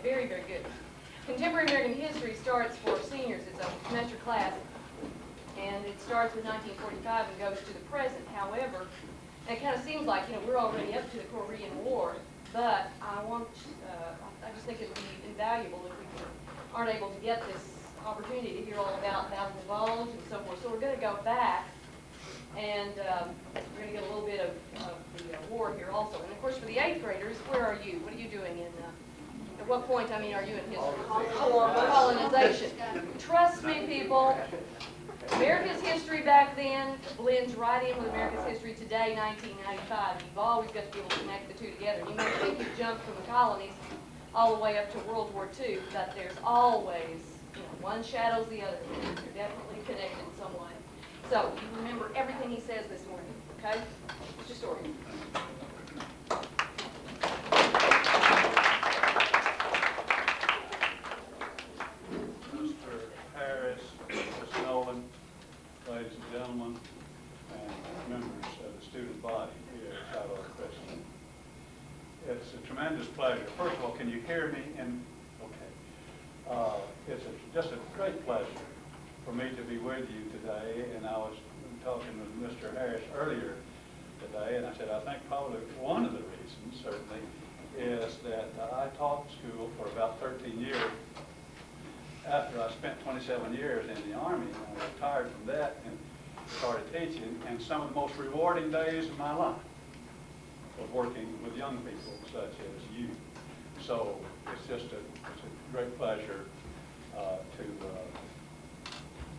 very, very good. Contemporary American history starts for seniors. It's a semester class, and it starts with 1945 and goes to the present. However, and it kind of seems like, we're already up to the Korean War, but I just think it would be invaluable if we aren't able to get this opportunity to hear all about Battle of the Bulge and so forth. So we're going to go back, and we're going to get a little bit of the war here also. And of course, for the 8th graders, where are you? What are you doing at what point, are you in history? Colonization. Trust me, people, America's history back then blends right in with America's history today, 1995. You've always got to be able to connect the two together. You may think you've jumped from the colonies all the way up to World War II, but there's always, one shadows the other. They're definitely connected in some way. So you remember everything he says this morning, okay? What's your story? Mr. Harris, Ms. Nolan, ladies and gentlemen, and members of the student body here at Shiloh Preston. It's a tremendous pleasure. First of all, can you hear me? Okay. It's just a great pleasure for me to be with you today. And I was talking with Mr. Harris earlier today, and I said I think probably one of the reasons, certainly, is that I taught school for about 13 years. After I spent 27 years in the Army, I retired from that and started teaching, and some of the most rewarding days of my life was working with young people such as you. So it's a great pleasure to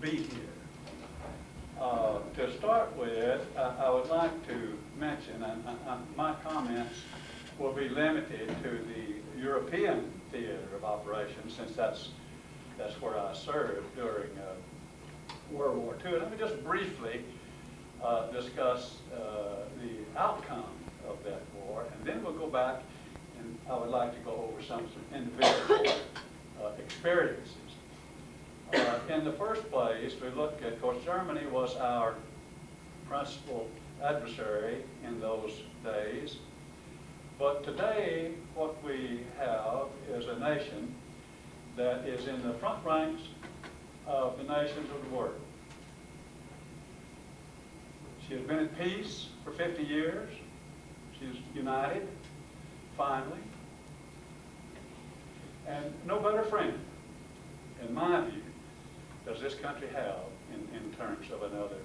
be here. To start with, I would like to mention, my comments will be limited to the European theater of operations, since that's where I served during World War II. Let me just briefly discuss the outcome of that war, and then we'll go back, and I would like to go over some individual experiences. In the first place, we look at, of course, Germany was our principal adversary in those days, but today what we have is a nation that is in the front ranks of the nations of the world. She has been at peace for 50 years. She is united, finally. And no better friend, in my view, does this country have in terms of another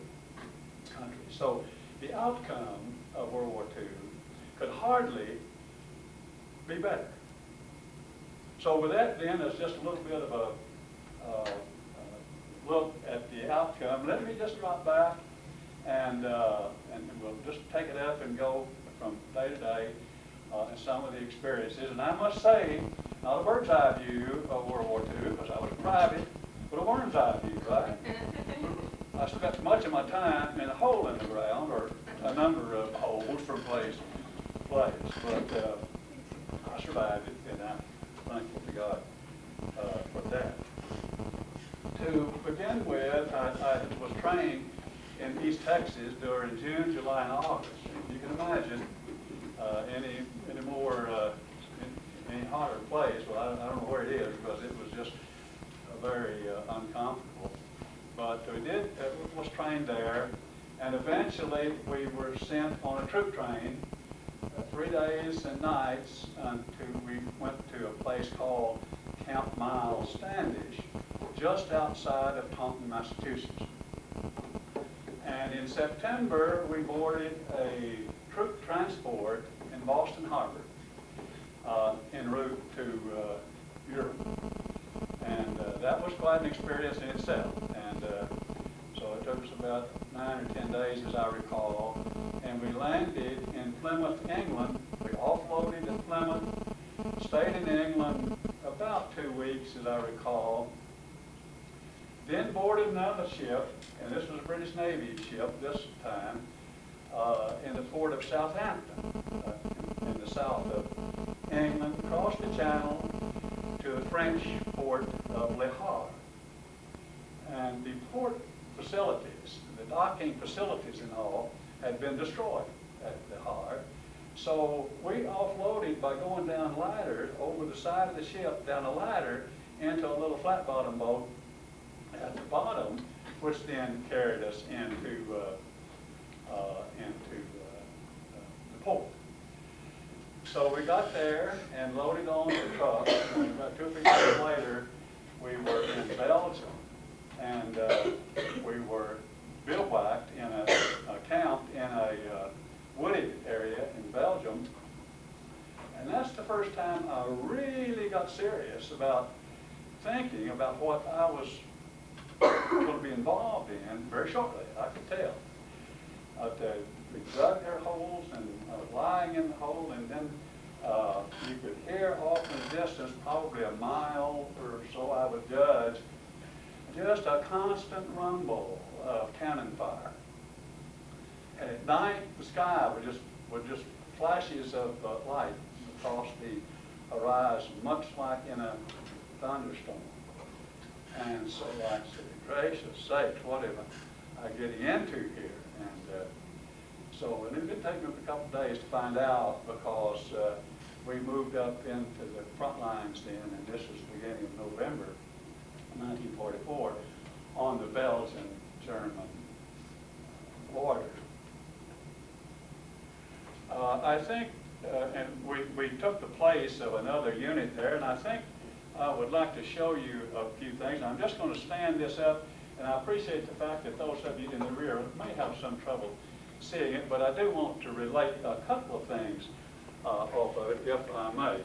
country. So the outcome of World War II could hardly be better. So with that, then, as just a little bit of a look at the outcome, let me just drop back and we'll just take it up and go from day to day in some of the experiences. And I must say, not a bird's eye view of World War II, because I was private, but a worm's eye view, right? I spent much of my time in a hole in the ground, or a number of holes from place to place, but I survived it, and I'm thankful to God for that. To begin with, I was trained in East Texas during June, July, and August. You can imagine any hotter place. Well, I don't know where it is, because it was just very uncomfortable. But we was trained there, and eventually we were sent on a troop train 3 days and nights until we went to a place called Camp Miles Standish, just outside of Taunton, Massachusetts. And in September, we boarded a troop transport in Boston Harbor en route to Europe. And that was quite an experience in itself. And so it took us about 9 or 10 days, as I recall. And we landed in Plymouth, England. We offloaded in Plymouth, stayed in England about 2 weeks, as I recall. Then boarded another ship, and this was a British Navy ship this time, in the port of Southampton, in the south of England, crossed the channel to the French port of Le Havre. And the port facilities, the docking facilities and all, had been destroyed at Le Havre. So we offloaded by going down ladders over the side of the ship, down a ladder, into a little flat bottom boat at the bottom, which then carried us into the port. So we got there and loaded on the truck, and about 2 or 3 days later, we were in Belgium, and we were bivouacked in a camp in a wooded area in Belgium. And that's the first time I really got serious about thinking about what I was going to be involved in very shortly, I could tell. We dug their holes, and I was lying in the hole, and then you could hear off in the distance, probably a mile or so I would judge, just a constant rumble of cannon fire. And at night, the sky would just flashes of light across the horizon, much like in a thunderstorm. And so I said, gracious sakes, what am I getting into here? And so it did take me a couple of days to find out, because we moved up into the front lines then, and this was the beginning of November 1944, on the Belgian-German border. I think, and we took the place of another unit there, and I think I would like to show you a few things. I'm just going to stand this up, and I appreciate the fact that those of you in the rear may have some trouble seeing it, but I do want to relate a couple of things off of it, if I may.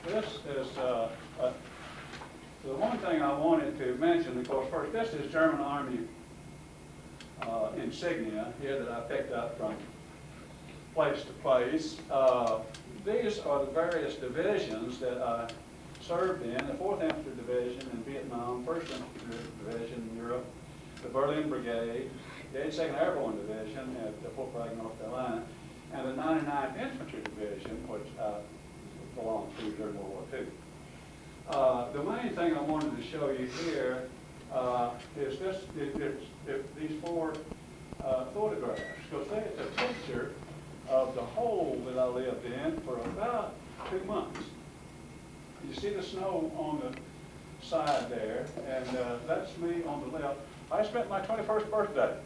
This is the one thing I wanted to mention, of course. First, this is German Army insignia here that I picked up from place to place. These are the various divisions that I served in: the 4th Infantry Division in Vietnam, 1st Infantry Division in Europe, the Berlin Brigade, the 82nd Airborne Division at Fort Bragg, North Carolina, and the 99th Infantry Division, which I belonged to during World War II. The main thing I wanted to show you here is these 4 photographs, because it's a picture of the hole that I lived in for about 2 months. You see the snow on the side there, and that's me on the left. I spent my 21st birthday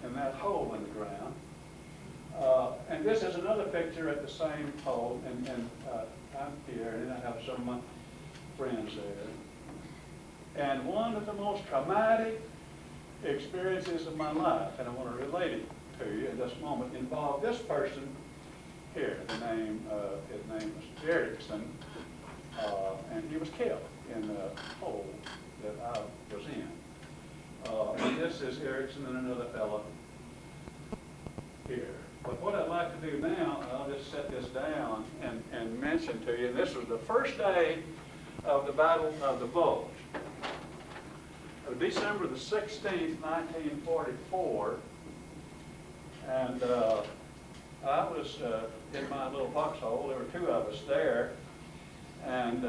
in that hole in the ground. And this is another picture at the same hole, and I'm here, and I have some of my friends there. And one of the most traumatic experiences of my life, and I want to relate it to you in this moment, involved this person here. His name was Erickson, and he was killed in the hole that I was in. And this is Erickson and another fellow here. But what I'd like to do now, I'll just set this down and mention to you, and this was the first day of the Battle of the Bulge. December the 16th, 1944, and I was in my little foxhole. There were 2 of us there, and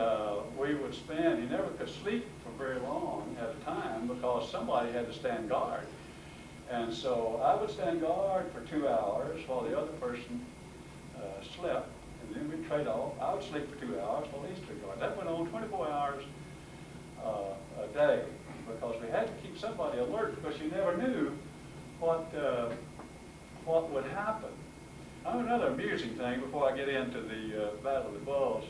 we would spend, you never could sleep for very long at a time because somebody had to stand guard. And so I would stand guard for 2 hours while the other person slept, and then we'd trade off. I would sleep for 2 hours while he stood guard. That went on 24 hours a day, because we had to keep somebody alert, because you never knew what would happen. Another amusing thing before I get into the Battle of the Bulge,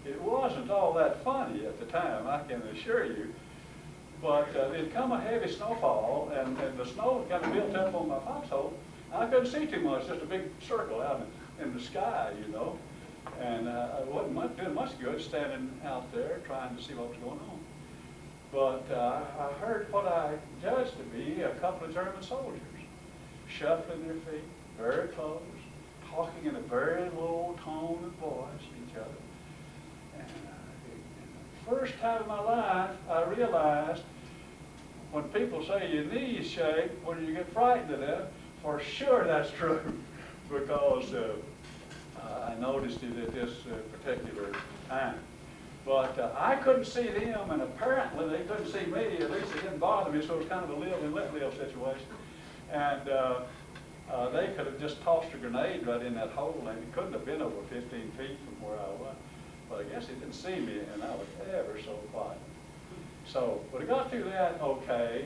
it wasn't all that funny at the time, I can assure you. But there'd come a heavy snowfall, and the snow kind of built up on my foxhole. I couldn't see too much, just a big circle out in the sky, you know. And I wasn't doing much good standing out there trying to see what was going on. But I heard what I judged to be a couple of German soldiers shuffling their feet very close, talking in a very low tone of voice to each other. And the first time in my life, I realized when people say your knees shake when you get frightened to death, for sure that's true, because I noticed it at this particular time. But I couldn't see them, and apparently they couldn't see me. At least it didn't bother me, so it was kind of a live and let live situation. And they could have just tossed a grenade right in that hole, and it couldn't have been over 15 feet from where I was. But I guess it didn't see me, and I was ever so quiet. So, but I got through that okay.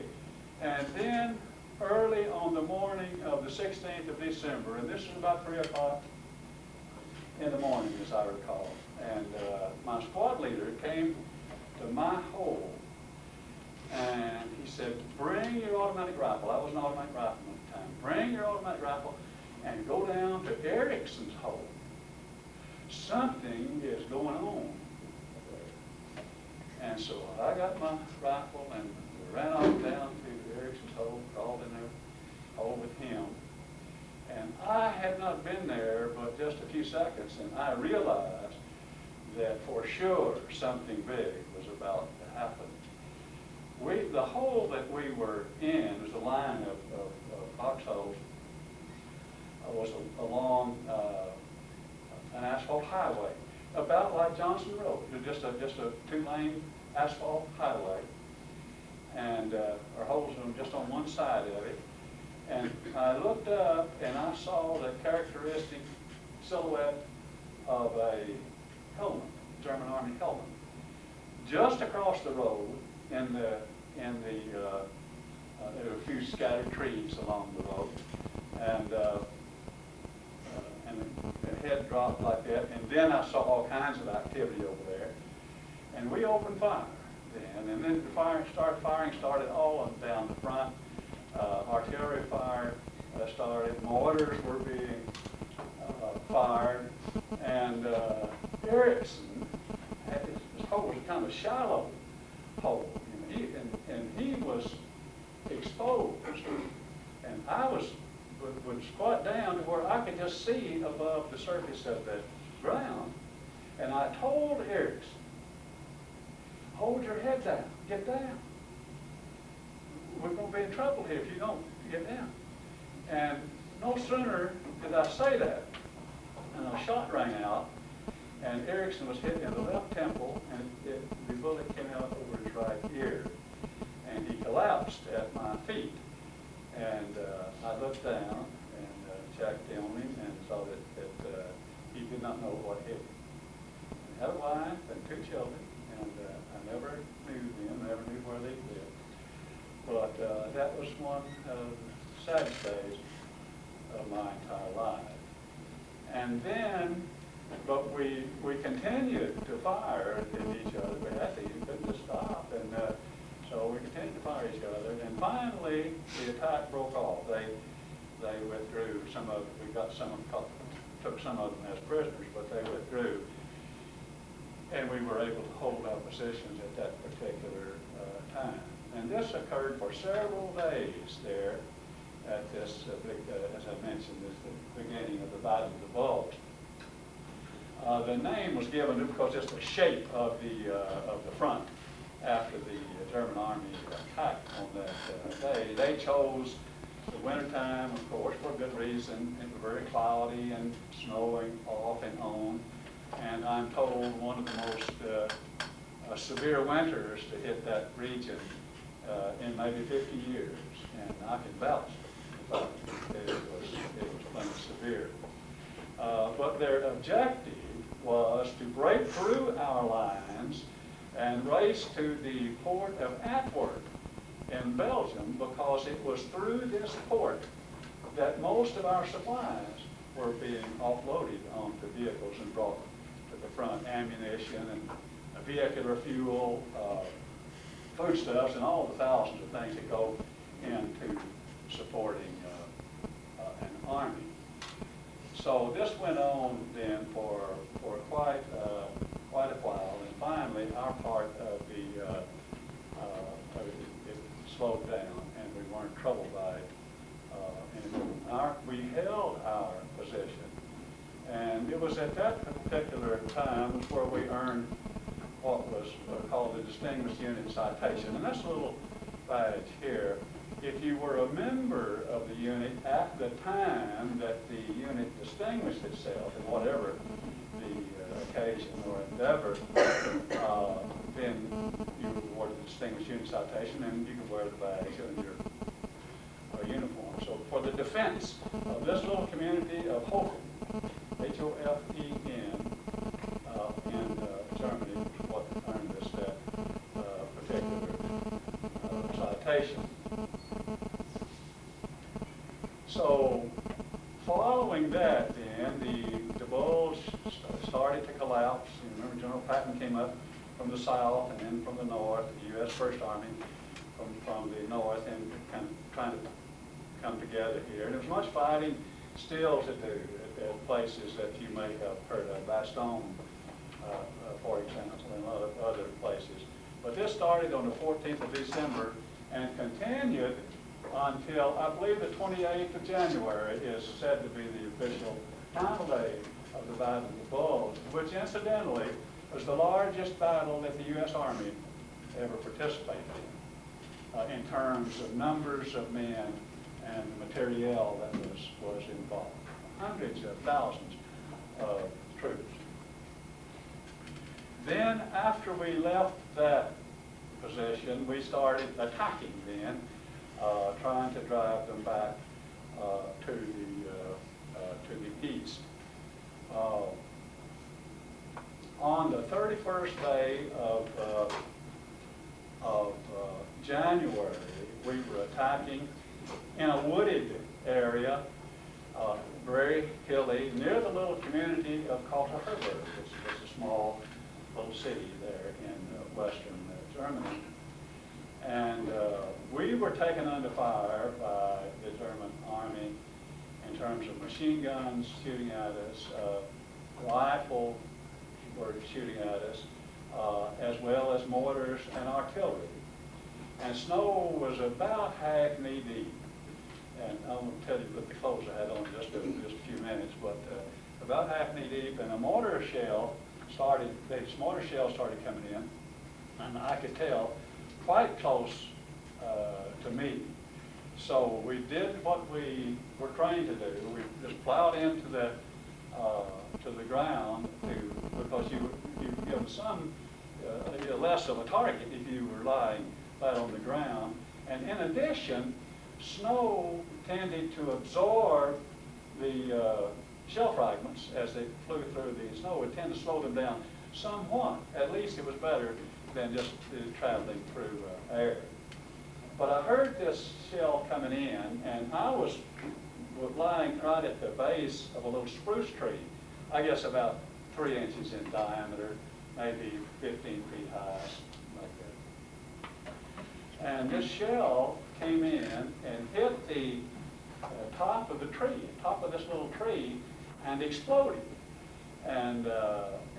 And then early on the morning of the 16th of December, and this is about 3 o'clock in the morning, as I recall, and my squad leader came to my hole, and he said, bring your automatic rifle. I was an automatic rifleman at the time. Bring your automatic rifle and go down to Erickson's hole. Something is going on there. And so I got my rifle and we ran off down to Erickson's hole, crawled in there, hole with him. And I had not been there but just a few seconds, and I realized that for sure something big was about to happen. The hole that we were in was a line of foxholes, was along an asphalt highway, about like Johnson Road. It was just a two-lane asphalt highway, and our holes were just on one side of it. And I looked up and I saw the characteristic silhouette of a helmet, German Army helmet, just across the road. There were a few scattered trees along the road, and the head dropped like that. And then I saw all kinds of activity over there, and we opened fire then. And then the firing started all up down the front. Artillery fire started, mortars were being fired, and Erickson his hole was kind of a shallow hole, and he was exposed, and I would squat down to where I could just see above the surface of the ground, and I told Erickson, hold your head down, get down. We're going to be in trouble here if you don't get down. And no sooner did I say that, and a shot rang out, and Erickson was hit in the left temple, and the bullet came out over his right ear, and he collapsed at my feet. And I looked down and checked on him and saw that he did not know what hit him. He had a wife and 2 children, and I never knew them, never knew where they lived. But that was one of the saddest days of my entire life. And then, but we continued to fire at each other. We had to, you couldn't just stop. And so we continued to fire each other. And finally, the attack broke off. They withdrew. Some of we got some of them, took some of them as prisoners, but they withdrew. And we were able to hold our positions at that particular time. And this occurred for several days there at this, as I mentioned, is the beginning of the Battle of the Bulge. The name was given because it's the shape of the front after the German Army attacked on that day. They chose the wintertime, of course, for good reason. It was very cloudy and snowing off and on. And I'm told one of the most severe winters to hit that region in maybe 50 years, and I can vouch for it. It was plenty severe. But their objective was to break through our lines and race to the port of Antwerp in Belgium, because it was through this port that most of our supplies were being offloaded onto vehicles and brought to the front, ammunition and vehicular fuel, foodstuffs, and all the thousands of things that go into supporting an army. So this went on then for quite a while, and finally our part of it slowed down, and we weren't troubled by it anymore. We held our position, and it was at that particular time where we earned what was called the Distinguished Unit Citation, and that's a little badge here. If you were a member of the unit at the time that the unit distinguished itself in whatever the occasion or endeavor, then you award the Distinguished Unit Citation, and you can wear the badge on your uniform. So for the defense of this little community of Hofen, Hofen, in Germany, is what earned us that particular citation. So following that, then, the Bulge started to collapse. You remember General Patton came up from the south and then from the north, the U.S. First Army from the north, and kind of trying to come together here. And there was much fighting still to do at places that you may have heard of, Baston, for example, and other places. But this started on the 14th of December and continued until, I believe, the 28th of January is said to be the official final day of the Battle of the Bulge, which incidentally was the largest battle that the U.S. Army ever participated in terms of numbers of men and the materiel that was involved. Hundreds of thousands of troops. Then, after we left that position, we started attacking then, trying to drive them back to the east. On the 31st day of January, we were attacking in a wooded area, very hilly, near the little community of Hofen, which is a small little city there in western Germany. And we were taken under fire by the German army in terms of machine guns shooting at us, rifle were shooting at us, as well as mortars and artillery. And snow was about half knee deep. And I'm going to tell you what the clothes I had on just a few minutes, but about half knee deep, and a mortar shell started coming in, and I could tell quite close to me. So we did what we were trained to do. We just plowed into the ground because you give some less of a target if you were lying flat on the ground. And in addition, snow tended to absorb the shell fragments as they flew through the snow. It tended to slow them down somewhat. At least it was better than just traveling through air. But I heard this shell coming in, and I was lying right at the base of a little spruce tree, I guess about 3 inches in diameter, maybe 15 feet high, like that. And this shell came in and hit the top of the tree, top of this little tree, and exploded. And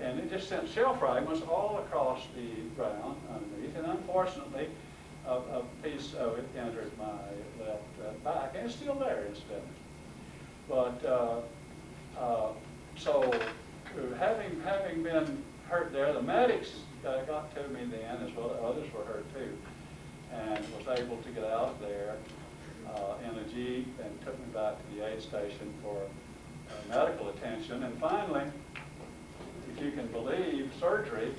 it just sent shell fragments all across the ground underneath. And unfortunately, a piece of it entered my left back, and it's still there, incidentally. But so, having been hurt there, the medics got to me then, as well as others were hurt too, and was able to get out of there in a Jeep and took me back to the aid station for medical attention. And finally, if you can believe, surgery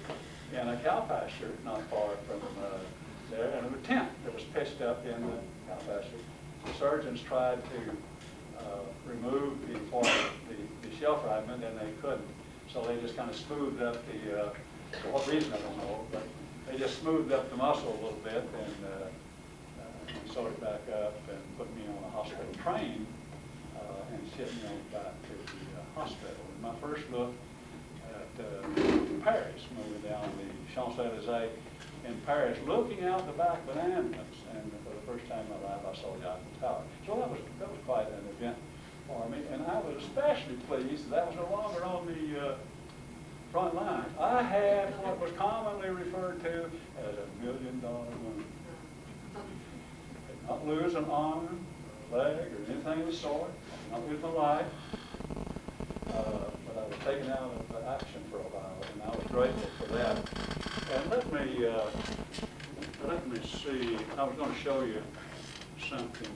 in a cow pasture not far from there, and a tent that was pitched up in the cow pasture. The surgeons tried to remove the shell fragment, and they couldn't. So they just kind of smoothed up for what reason I don't know, but they just smoothed up the muscle a little bit and sewed it back up and put me on a hospital train and shipped me on back to the hospital. And my first look at Paris, moving down the Champs-Élysées in Paris, looking out the back of an ambulance, and for the first time in my life I saw the Eiffel Tower. So that was quite an event for me, and I was especially pleased that was no longer on the front line. I had what was commonly referred to as $1 million wound. Did not lose an arm, or a leg, or anything of the sort. Did not lose my life. But I was taken out of action for a while, and I was grateful for that. And let me see. I was going to show you something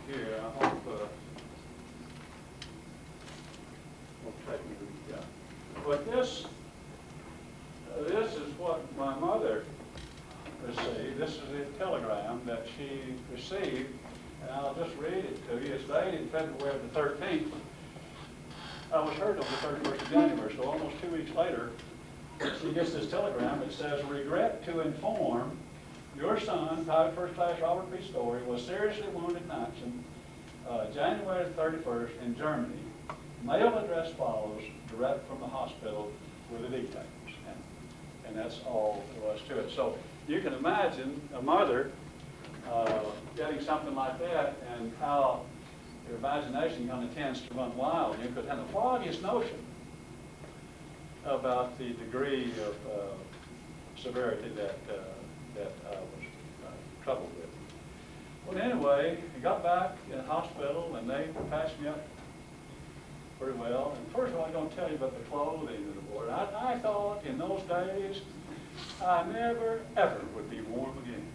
here. I hope will take me. Yeah. But this is what my mother received. This is a telegram that she received, and I'll just read it to you. It's dated February the 13th. I was hurt on the 31st of January, so almost 2 weeks later, she gets this telegram. It says, regret to inform your son, Private First Class Robert P. Story, was seriously wounded in action January 31st in Germany. Mail address follows, direct from the hospital with the details. And that's all there was to it. So you can imagine a mother getting something like that and how your imagination kind of tends to run wild. You could have the foggiest notion about the degree of severity that I was troubled with. Well, anyway, I got back in the hospital and they patched me up pretty well. And first of all, I'm going to tell you about the clothing that I wore. I thought in those days I never, ever would be warm again.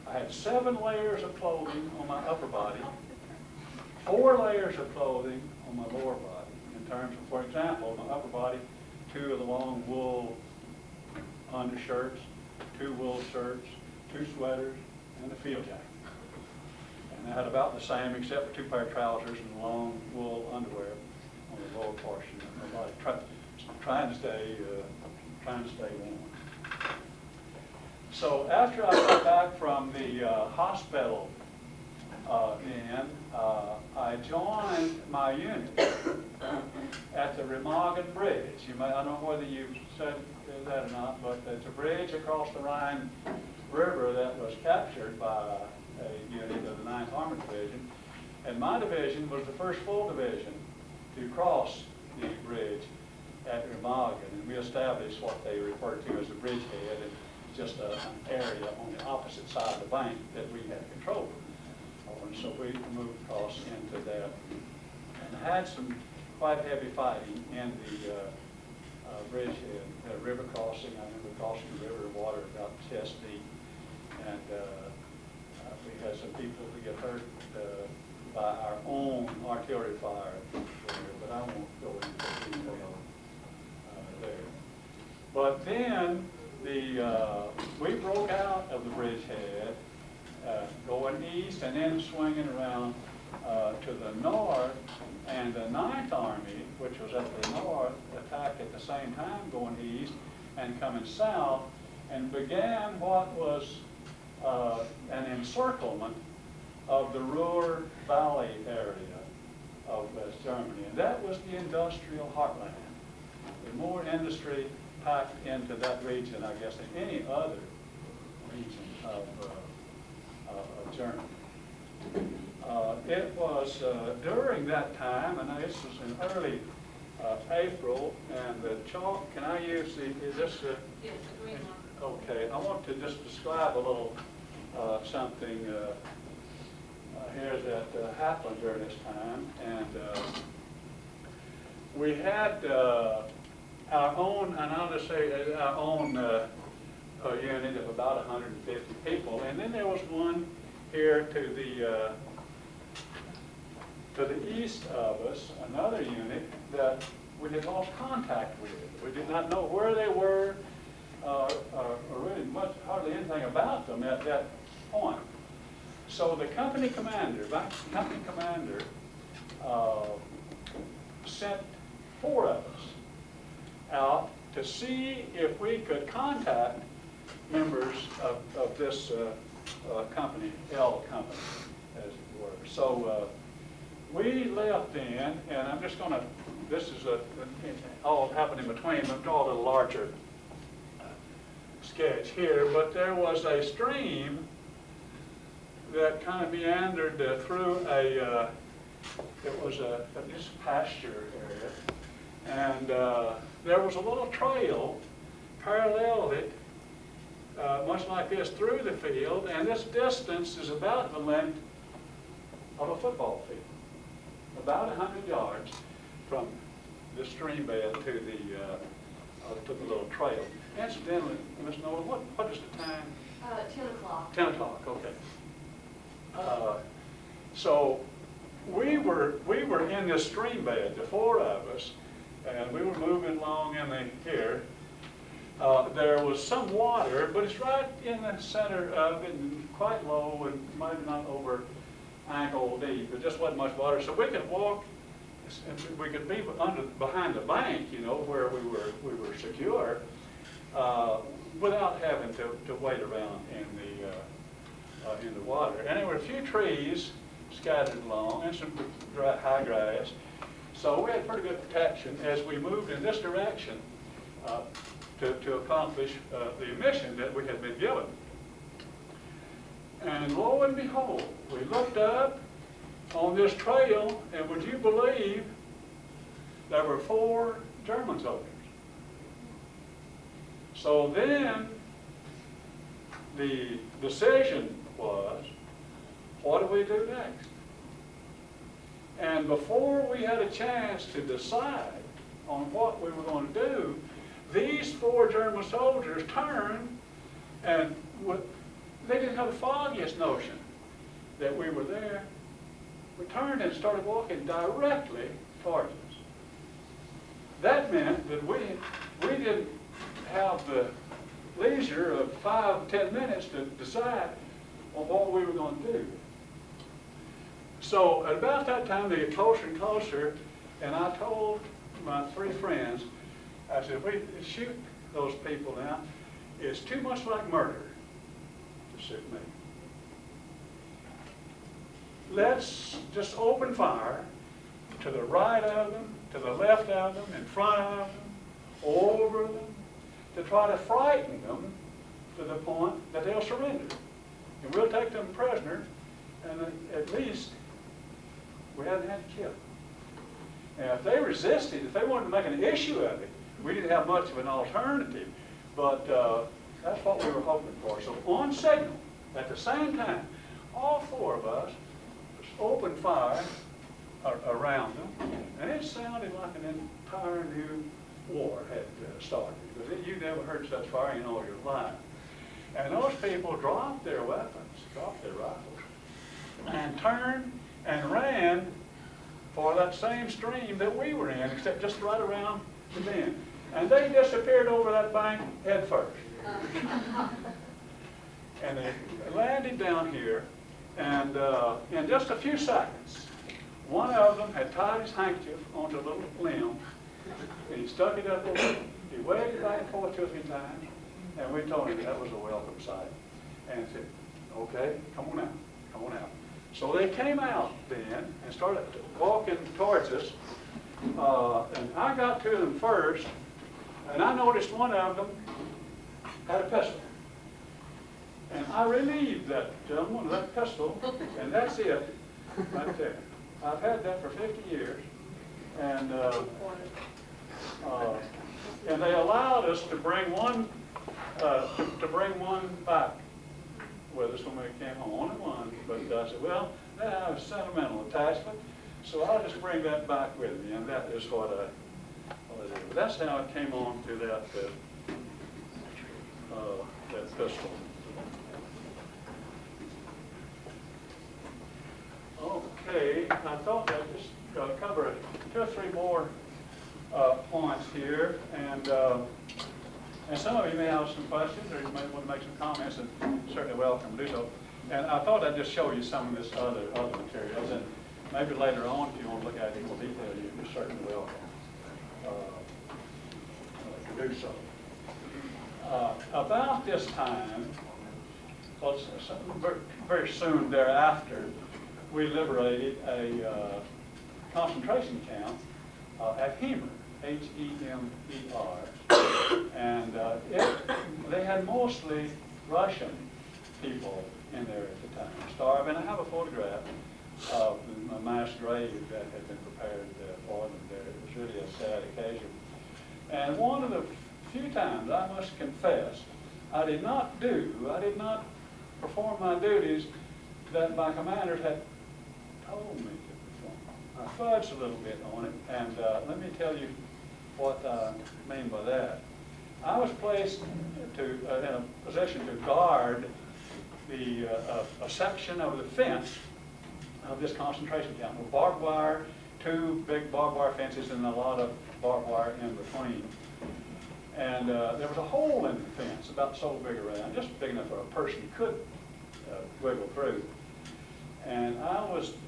I had 7 layers of clothing on my upper body, 4 layers of clothing on my lower body. In terms of, for example, my upper body, 2 of the long wool undershirts, 2 wool shirts, 2 sweaters, and a field jacket. And I had about the same, except for 2 pair of trousers and long wool underwear on the lower portion of my body, trying to stay warm. So after I got back from the hospital, I joined my unit at the Remagen Bridge. I don't know whether you said that or not, but it's a bridge across the Rhine River that was captured by a unit of the 9th Armored Division. And my division was the first full division to cross the bridge at Remagen. And we established what they refer to as the bridgehead, and just an area on the opposite side of the bank that we had control over. And so we moved across into that and had some quite heavy fighting in the bridgehead, river crossing. I remember crossing the river water about chest deep, and we had some people who get hurt by our own artillery fire, but I won't go into detail there. But then we broke out of the bridgehead, going east and then swinging around to the north, and the 9th Army, which was at the north, attacked at the same time going east and coming south, and began what was an encirclement of the Ruhr Valley area of West Germany. And that was the industrial heartland. There's more industry packed into that region, I guess, than any other region of Germany. It was during that time, and this was in early April, and the chalk, can I use the, is this the? Yes, the green one. Okay, I want to just describe a little something here that happened during this time. And we had our own, and I'll just say our own unit of about 150 people. And then there was one here to the east of us, another unit that we had lost contact with. We did not know where they were, or really hardly anything about them at that point. So the company commander, sent 4 of us out to see if we could contact members of this company, L Company, as it were. So we left then, and I'm just going to, this is all happened in between, but draw a little larger sketch here. But there was a stream that kind of meandered through it was this pasture area, and there was a little trail parallel it, much like this, through the field, and this distance is about the length of a football field, about 100 yards from the stream bed to the little trail. Incidentally, Ms. Nolan, what is the time? 10 o'clock. 10 o'clock, okay. So we were in this stream bed, the 4 of us, and we were moving along in here. There was some water, but it's right in the center of it, and quite low, and maybe not over ankle deep. There just wasn't much water, so we could walk. We could be behind the bank, you know, where we were secure, without having to wait around in the water. And there were a few trees scattered along and some high grass, so we had pretty good protection as we moved in this direction to accomplish the mission that we had been given. And lo and behold, we looked up on this trail, and would you believe there were 4 German soldiers? So then the decision was, what do we do next? And before we had a chance to decide on what we were going to do, these 4 German soldiers turned, and they didn't have the foggiest notion that we were there. We turned and started walking directly towards us. That meant that we didn't have the leisure of 5 to 10 minutes to decide on what we were going to do. So at about that time, they get closer and closer, and I told my 3 friends, I said, if we shoot those people now, it's too much like murder to suit me. Let's just open fire to the right of them, to the left of them, in front of them, over them, to try to frighten them to the point that they'll surrender. And we'll take them prisoner, and at least we hadn't had to kill them. And if they resisted, if they wanted to make an issue of it, we didn't have much of an alternative. But that's what we were hoping for. So on signal, at the same time, all 4 of us opened fire around them, and it sounded like an entire new war had started. Because you never heard such firing in all your life. And those people dropped their weapons, dropped their rifles, and turned and ran for that same stream that we were in, except just right around the bend. And they disappeared over that bank head first. And they landed down here, and in just a few seconds, one of them had tied his handkerchief onto a little limb, and he stuck it up over. He waved it back and forth 2 or 3 times, and we told him that was a welcome sight. And he said, okay, come on out, come on out. So they came out then and started walking towards us, and I got to them first, and I noticed one of them had a pistol. And I relieved that gentleman of that pistol, and that's it, right there. I've had that for 50 years, and they allowed us to bring one back with us when we came home, only one. But I said, well, that has a sentimental attachment, so I'll just bring that back with me, and that is what I did. But that's how it came on to that pistol. Okay, I thought I'd just cover 2 or 3 more points here, and some of you may have some questions, or you may want to make some comments, and certainly welcome to do so. And I thought I'd just show you some of this other materials, and maybe later on, if you want to look at it in more detail, you're certainly welcome to do so. About this time, very soon thereafter, we liberated a concentration camp at Hemer, H-E-M-E-R. And they had mostly Russian people in there at the time, starving. I have a photograph of a mass grave that had been prepared for them there. It was really a sad occasion. And one of the few times, I must confess, I did not perform my duties that my commanders had told me to perform. I fudged a little bit on it, and let me tell you what I mean by that. I was placed in a position to guard a section of the fence of this concentration camp with barbed wire, 2 big barbed wire fences, and a lot of barbed wire in between. And there was a hole in the fence about so big around, just big enough for a person could wiggle through. And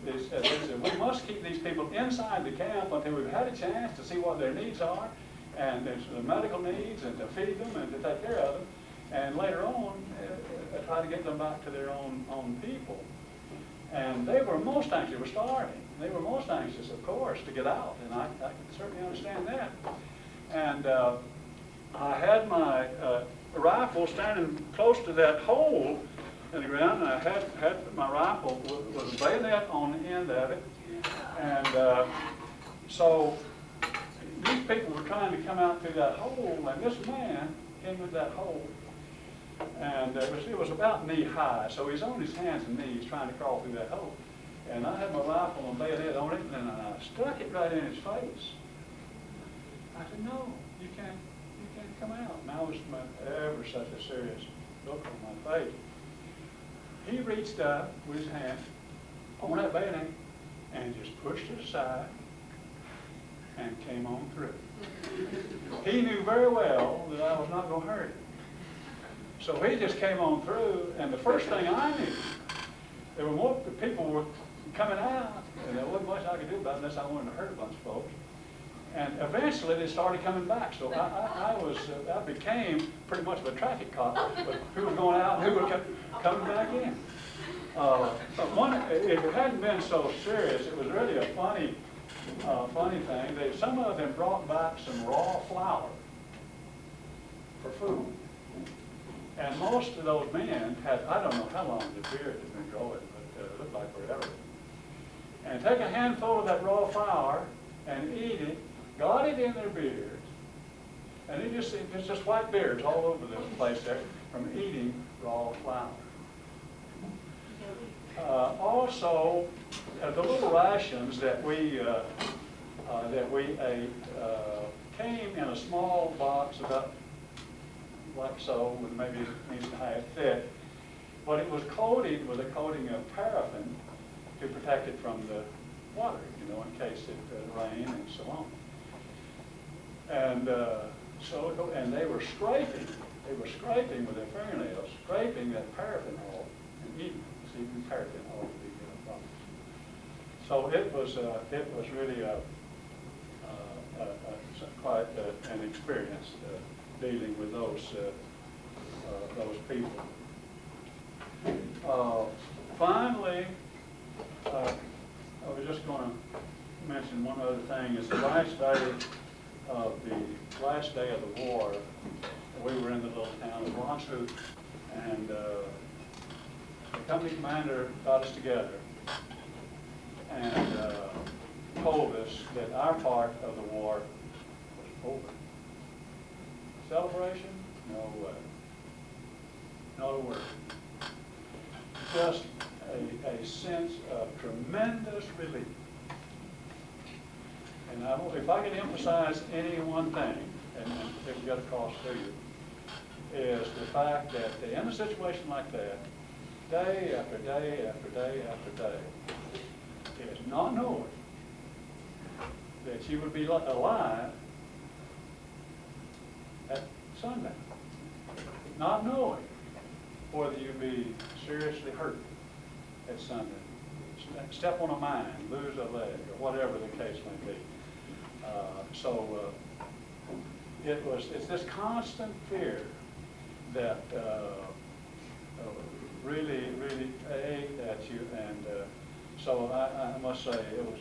they said, we must keep these people inside the camp until we've had a chance to see what their needs are, and their medical needs, and to feed them, and to take care of them. And later on, try to get them back to their own people. And they were most anxious, they were starving. They were most anxious, of course, to get out, and I can certainly understand that. And I had my rifle standing close to that hole in the ground, and I had my rifle with a bayonet on the end of it. And so these people were trying to come out through that hole, and this man came in that hole. And it was about knee high, so he's on his hands and knees trying to crawl through that hole. And I had my rifle and bayonet on it, and I stuck it right in his face. I said, no, you can't come out. And I was ever such a serious look on my face. He reached up with his hand on that bayonet and just pushed it aside and came on through. He knew very well that I was not going to hurt him. So he just came on through, and the first thing I knew, there were more people were coming out, and there wasn't much I could do about it unless I wanted to hurt a bunch of folks. And eventually they started coming back. So I became pretty much of a traffic cop, but who was going out and who was coming back in. If it hadn't been so serious, it was really a funny thing. Some of them brought back some raw flour for food. And most of those men had, I don't know how long the beard had been growing, but it looked like forever. And take a handful of that raw flour and eat it, got it in their beards, and it's just white beards all over the place there from eating raw flour. Also, the little rations that we ate came in a small box about like so, with maybe an inch and a half thick, but it was coated with a coating of paraffin to protect it from the water, in case it rained and so on. And and they were scraping with their fingernails, scraping that paraffin off and eating it. So even paraffin off would be a problem. So it was really quite an experience dealing with those people. Finally, I was just going to mention one other thing. Is the last day of the war, we were in the little town of Bronx, and the company commander got us together and told us that our part of the war was over. Celebration? No way. Not a word. Just a sense of tremendous relief. And if I can emphasize any one thing, and it will get across to you, is the fact that in a situation like that, day after day after day after day, is not knowing that you would be alive at sundown, not knowing whether you'd be seriously hurt at sundown, step on a mine, lose a leg, or whatever the case may be. It's this constant fear that really ate at you, and so I must say it was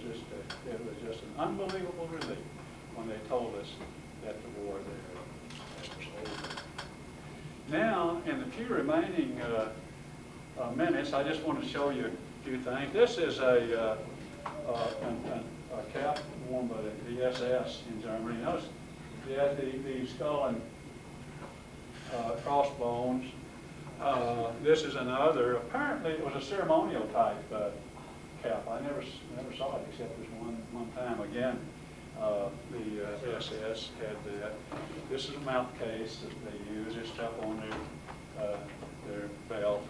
just an unbelievable relief when they told us that the war there was over. Now, in the few remaining minutes, I just want to show you a few things. This is a cap worn by the SS in Germany. Notice the skull and crossbones. This is another. Apparently, it was a ceremonial type cap. I never saw it except this one time. Again, the SS had that. This is a mouth case that they use. It's stuff on their belt.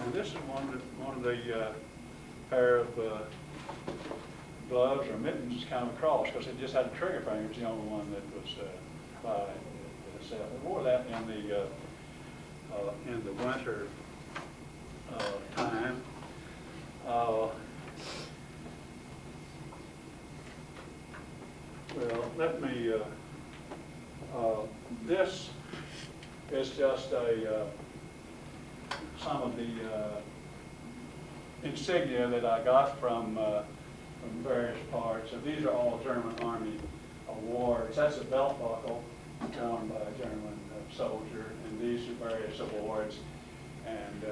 And this is one of the pair of gloves or mittens kind of across, because it just had a trigger finger. It was the only one that was by itself. We wore that in the winter time. Well, let me, this is just some of the insignia that I got from various parts. And these are all German Army awards. That's a belt buckle worn by a German soldier, and these are various awards and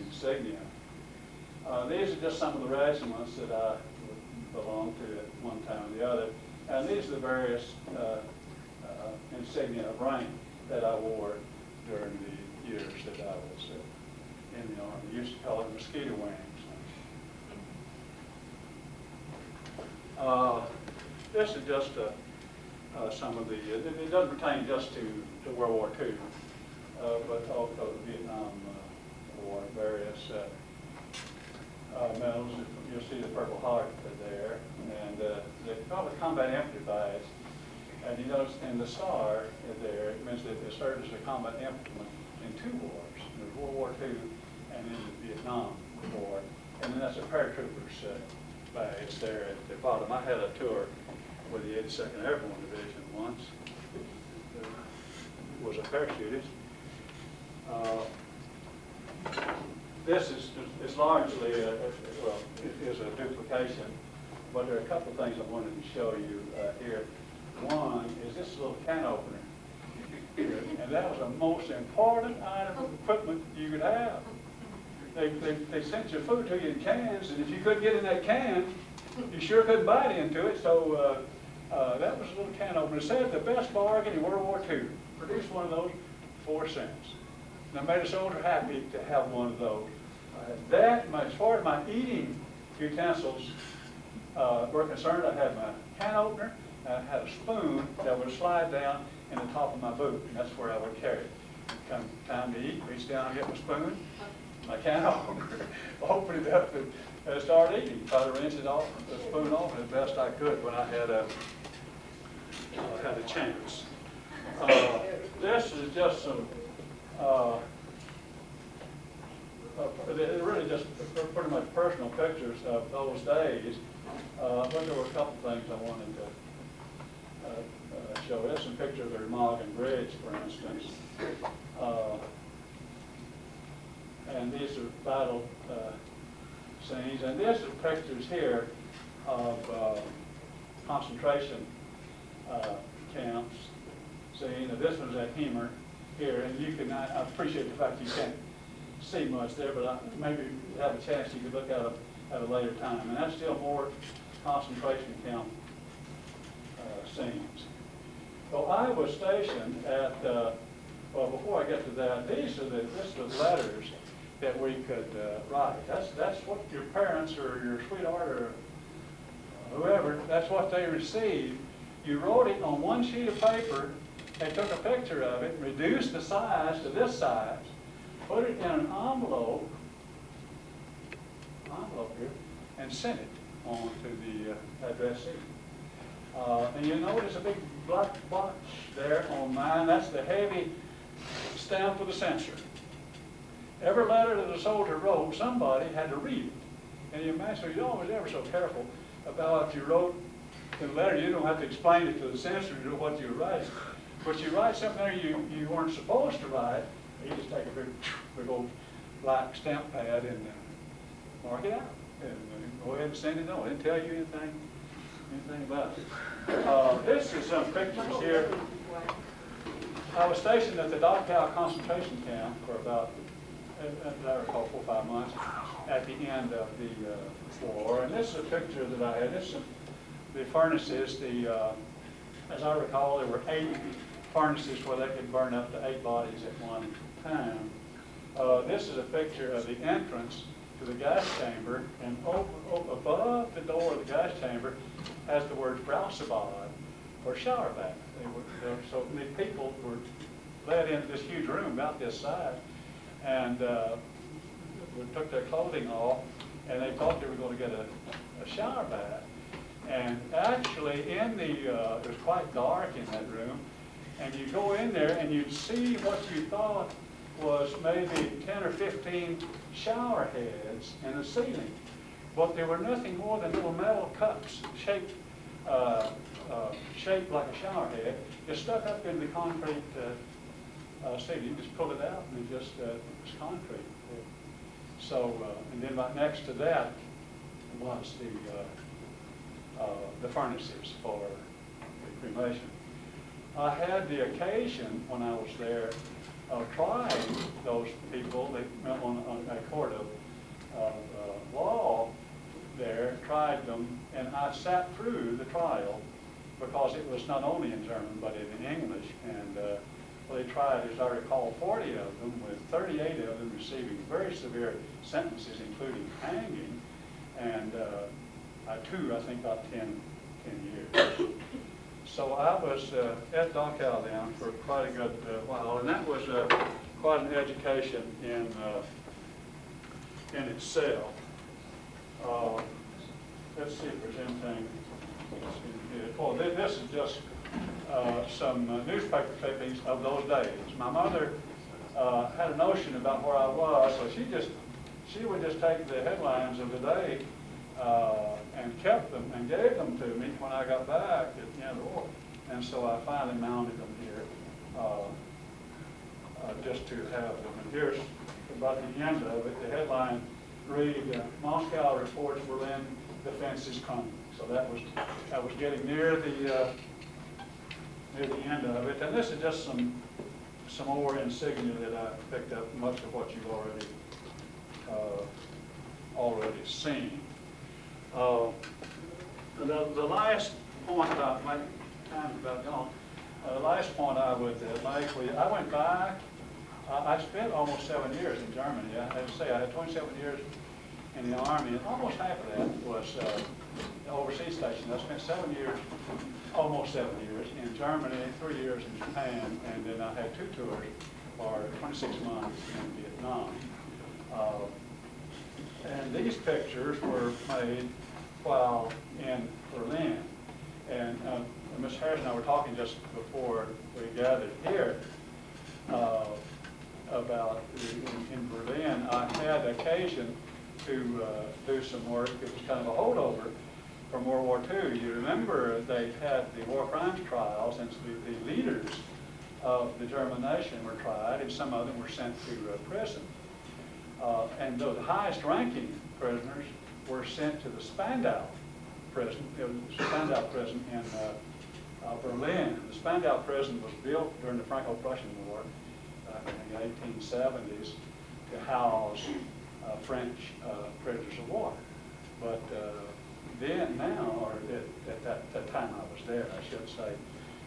insignia. These are just some of the regiments that I belonged to at one time or the other. And these are the various insignia of rank that I wore during the years that I was in the Army. We used to call it mosquito wings. This is just some of the, it doesn't pertain just to World War II, but also the Vietnam War, various medals. You'll see the Purple Heart there, and they call it combat infantry badge. And you notice in the star there, it means that they served as a combat infantryman in two wars, in World War II and in the Vietnam War. And then that's a paratrooper's badge there at the bottom. I had a tour with the 82nd Airborne Division once. Was a parachutist. This is largely, well, it is a duplication, but there are a couple of things I wanted to show you here. One is this little can opener, and that was the most important item of equipment you could have. They sent your food to you in cans, and if you couldn't get in that can, you sure couldn't bite into it, so that was a little can opener. It said the best bargain in World War II. Produced one of those, 4 cents. And I made a soldier happy to have one of those. As far as my eating utensils were concerned, I had my can opener, and I had a spoon that would slide down in the top of my boot, and that's where I would carry it. Come time to eat, reach down and get my spoon, my can opener, open it up, and start eating. Try to rinse it off, the spoon off as best I could when I had a chance. This is just some, they're really just pretty much personal pictures of those days, but there were a couple things I wanted to show. There's some pictures of the Remagen Bridge, for instance, and these are battle scenes, and these are pictures here of concentration camps. See, now this one's at Hemer here, and you can, I appreciate the fact you can't see much there, but maybe if you have a chance you could look at a later time. And that's still more concentration camp scenes. So I was stationed at, well, before I get to that, this are the letters that we could write. That's what your parents or your sweetheart or whoever, that's what they received. You wrote it on one sheet of paper. They took a picture of it, reduced the size to this size, put it in an envelope here, and sent it on to the addressee. And you notice a big black box there on mine. That's the heavy stamp of the censor. Every letter that the soldier wrote, somebody had to read it. And you imagine, you're always ever so careful about what you wrote in the letter. You don't have to explain it to the censor to know what you're writing. But you write something there you weren't supposed to write, you just take a big old black stamp pad and mark it out. And go ahead and send it on. It didn't tell you anything about it. This is some pictures here. I was stationed at the Dachau concentration camp for about, as I recall, 4 or 5 months at the end of the war. And this is a picture that I had. This is the furnaces. As I recall, there were 8 furnaces where they could burn up to 8 bodies at one time. This is a picture of the entrance to the gas chamber, and above the door of the gas chamber has the word Brausebad, or shower bath. So the people were led into this huge room about this size, and took their clothing off, and they thought they were going to get a shower bath. And actually in the, it was quite dark in that room, and you go in there and you'd see what you thought was maybe 10 or 15 shower heads in the ceiling. But they were nothing more than little metal cups shaped like a shower head, just stuck up in the concrete ceiling. You just pull it out and it just was concrete. So, and then right next to that was the furnaces for the cremation. I had the occasion when I was there of trying those people. They went on a court of law there, tried them, and I sat through the trial because it was not only in German but in English. And well, they tried, as I recall, 40 of them, with 38 of them receiving very severe sentences, including hanging, and two, I think, got 10 years. So I was at Dachau then for quite a good while, and that was quite an education in itself. Let's see if there's anything. Oh, this is just some newspaper clippings of those days. My mother had a notion about where I was, so she would just take the headlines of the day and kept them and gave them to me when I got back at the end of the war. And so I finally mounted them here just to have them. And here's about the end of it. The headline read, Moscow reports Berlin defenses coming. So that was getting near the end of it. And this is just some more insignia that I picked up, much of what you've already seen. The last point about my time's about gone. The last point I would make, I went back. I spent almost 7 years in Germany. I would say I had 27 years in the Army, and almost half of that was the overseas station. I spent 7 years, almost 7 years in Germany, 3 years in Japan, and then I had 2 tours for 26 months in Vietnam. And these pictures were made while in Berlin. And Ms. Harris and I were talking just before we gathered here about in Berlin. I had occasion to do some work. It was kind of a holdover from World War II. You remember they had the war crimes trials, and the leaders of the German nation were tried, and some of them were sent to prison. And the highest ranking prisoners were sent to the Spandau prison. It was the Spandau prison in Berlin. The Spandau prison was built during the Franco-Prussian War in the 1870s to house French prisoners of war. But then, now, or at that time I was there, I should say,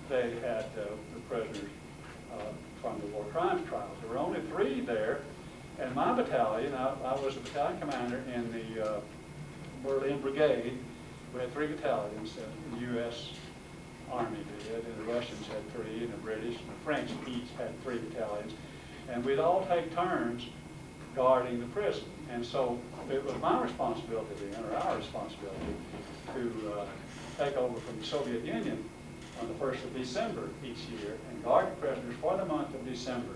they had the prisoners from the war crimes trials. There were only 3 there. And my battalion, I was a battalion commander in the Berlin Brigade. We had 3 battalions. The U.S. Army did, and the Russians had 3, and the British and the French each had 3 battalions. And we'd all take turns guarding the prison. And so it was my responsibility then, or our responsibility, to take over from the Soviet Union on the 1st of December each year and guard the prisoners for the month of December.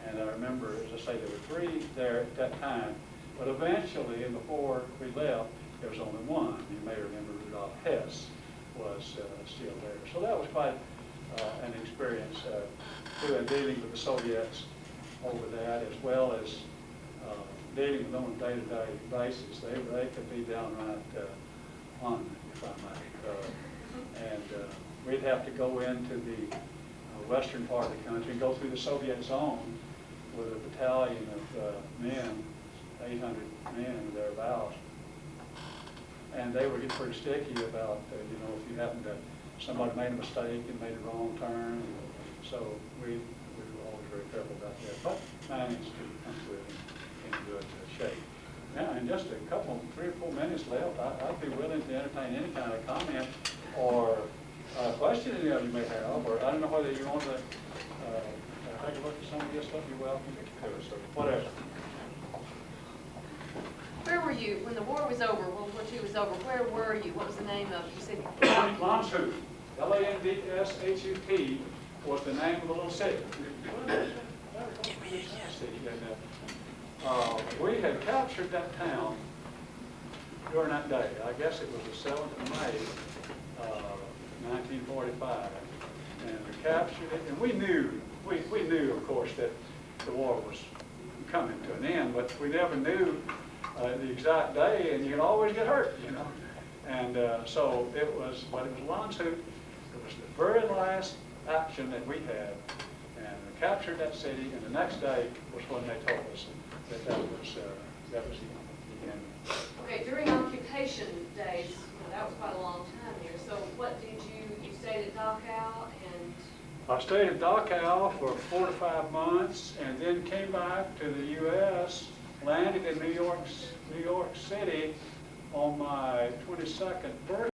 And I remember, as I say, there were 3 there at that time, but eventually, and before we left, there was only 1. You may remember Rudolf Hess was still there. So that was quite an experience too, and dealing with the Soviets over that, as well as dealing with them on a day-to-day basis. They could be downright on, if I might. And we'd have to go into the western part of the country and go through the Soviet zone with a battalion of men, 800 men thereabouts. And they would get pretty sticky about, if you happened to, somebody made a mistake and made a wrong turn. So we were always very careful about that, but managed to come through it in good shape. Now, in just a couple, 3 or 4 minutes left, I'd be willing to entertain any kind of comment or question any of you may have, or I don't know whether you want to take a look at some of this stuff. You're welcome to, so whatever. Where were were you, when the war was over, World War II was over, where were you? What was the name of, you said? Landshut, Landshut was the name of the little city. We had captured that town during that day. I guess it was the 7th of May, 1945. And we captured it, and we knew, of course, that the war was coming to an end, but we never knew the exact day, and you could always get hurt, you know. And so it was Landshut. It was the very last action that we had, and we captured that city, and the next day was when they told us that was the end. Okay, during occupation days, that was quite a long time here, so what did you stayed at Dachau and? I stayed at Dachau for 4 to 5 months, and then came back to the U.S., landed in New York City on my 22nd birthday.